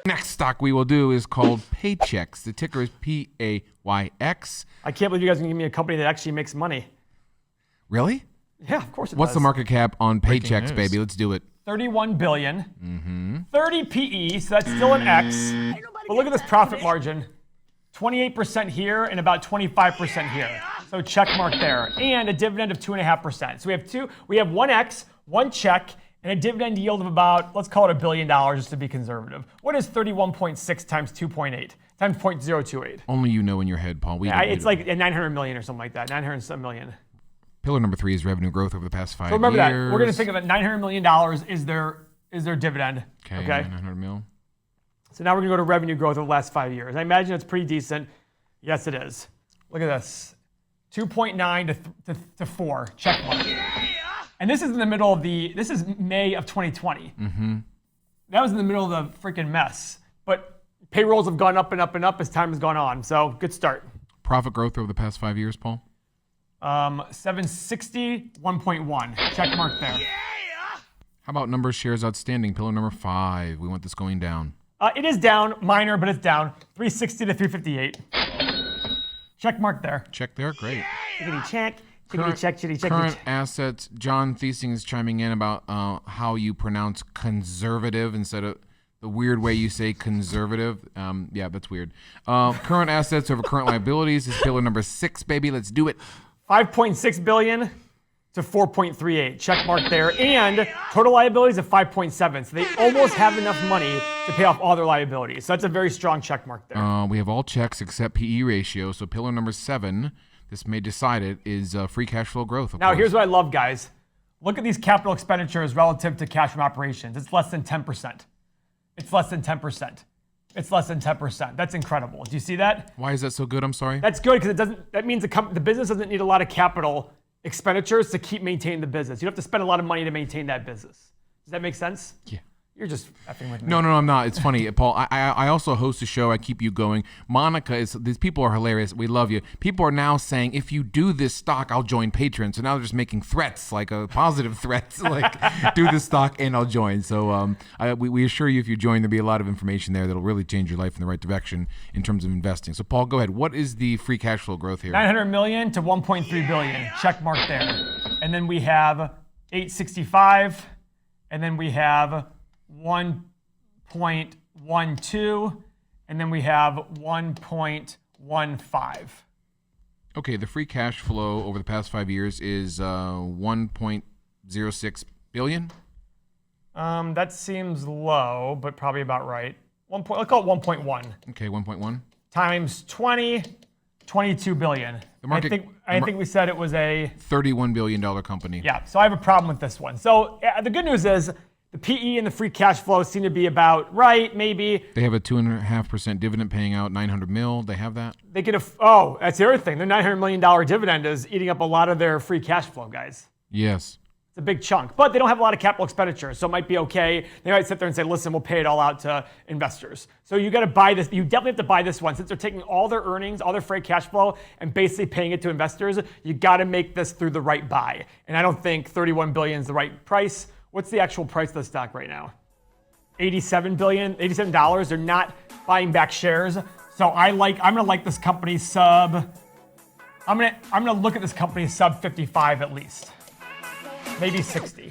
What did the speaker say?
Next stock we will do is called Paychex. The ticker is PAYX. I can't believe you guys can give me a company that actually makes money. Really? Yeah, of course it What's does. the market cap on Paychex, news. baby? Let's do it. 31 billion. 30 PE, so that's still an X. But look at this profit margin. 28% here and about 25% here. So check mark there. And a dividend of 2.5%. So we have one X, one check, and a dividend yield of about, let's call it $1 billion just to be conservative. What is 31.6 times 2.8 times 0.028? Only you know in your head, Paul. It's like 900 million or something like that. 900 some million. Pillar number 3 is revenue growth over the past 5 years. So remember that. We're going to think of it. $900 million is their dividend. Okay, 900 mil. So now we're going to go to revenue growth over the last 5 years. I imagine it's pretty decent. Yes, it is. Look at this. 2.9 to 4. Check mark. And this is in the middle of this is May of 2020. That was in the middle of the freaking mess. But payrolls have gone up and up and up as time has gone on. So good start. Profit growth over the past 5 years, Paul? 760, 1.1. Check mark there. How about number of shares outstanding? Pillar number 5. We want this going down. It is down, minor, but it's down. 360 to 358. Check mark there. Check there, great. Chickity check. Chickity check, chitty check. Current assets. John Thiesing is chiming in about how you pronounce conservative instead of the weird way you say conservative. Yeah, that's weird. Current assets over current liabilities is pillar number 6, baby. Let's do it. 5.6 billion to 4.38. Check mark there. And total liabilities of 5.7. So they almost have enough money to pay off all their liabilities. So that's a very strong check mark there. We have all checks except PE ratio. So pillar number 7, this may decide it, is free cash flow growth. Now, here's what I love, guys. Look at these capital expenditures relative to cash from operations. It's less than 10%. It's less than 10%. It's less than 10%. That's incredible. Do you see that? Why is that so good? I'm sorry. That's good because that means the business doesn't need a lot of capital expenditures to keep maintaining the business. You don't have to spend a lot of money to maintain that business. Does that make sense? Yeah. You're just effing with me. No, I'm not. It's funny, Paul. I also host a show. I keep you going. Monica these people are hilarious. We love you. People are now saying, if you do this stock, I'll join Patreon. So now they're just making threats, like positive threats, like do this stock and I'll join. So we assure you, if you join, there'll be a lot of information there that'll really change your life in the right direction in terms of investing. So Paul, go ahead. What is the free cash flow growth here? 900 million to 1.3 billion. Check mark there. And then we have 865, and then we have 1.12, and then we have 1.15. Okay, the free cash flow over the past 5 years is 1.06 billion. That seems low, but probably about right. Let's call it 1.1. Okay, 1.1 times 20, 22 billion. The market, I think we said it was a $31 billion company. Yeah, so I have a problem with this one. So the good news is the PE and the free cash flow seem to be about right, maybe. They have a 2.5% dividend paying out 900 mil. They have that? They could have, that's the other thing. Their $900 million dividend is eating up a lot of their free cash flow, guys. Yes. It's a big chunk, but they don't have a lot of capital expenditures, so it might be okay. They might sit there and say, listen, we'll pay it all out to investors. So you got to buy this. You definitely have to buy this one. Since they're taking all their earnings, all their free cash flow, and basically paying it to investors, you got to make this through the right buy. And I don't think 31 billion is the right price. What's the actual price of the stock right now? $87. They're not buying back shares. So I'm gonna like this company I'm gonna look at this company sub 55 at least. Maybe 60.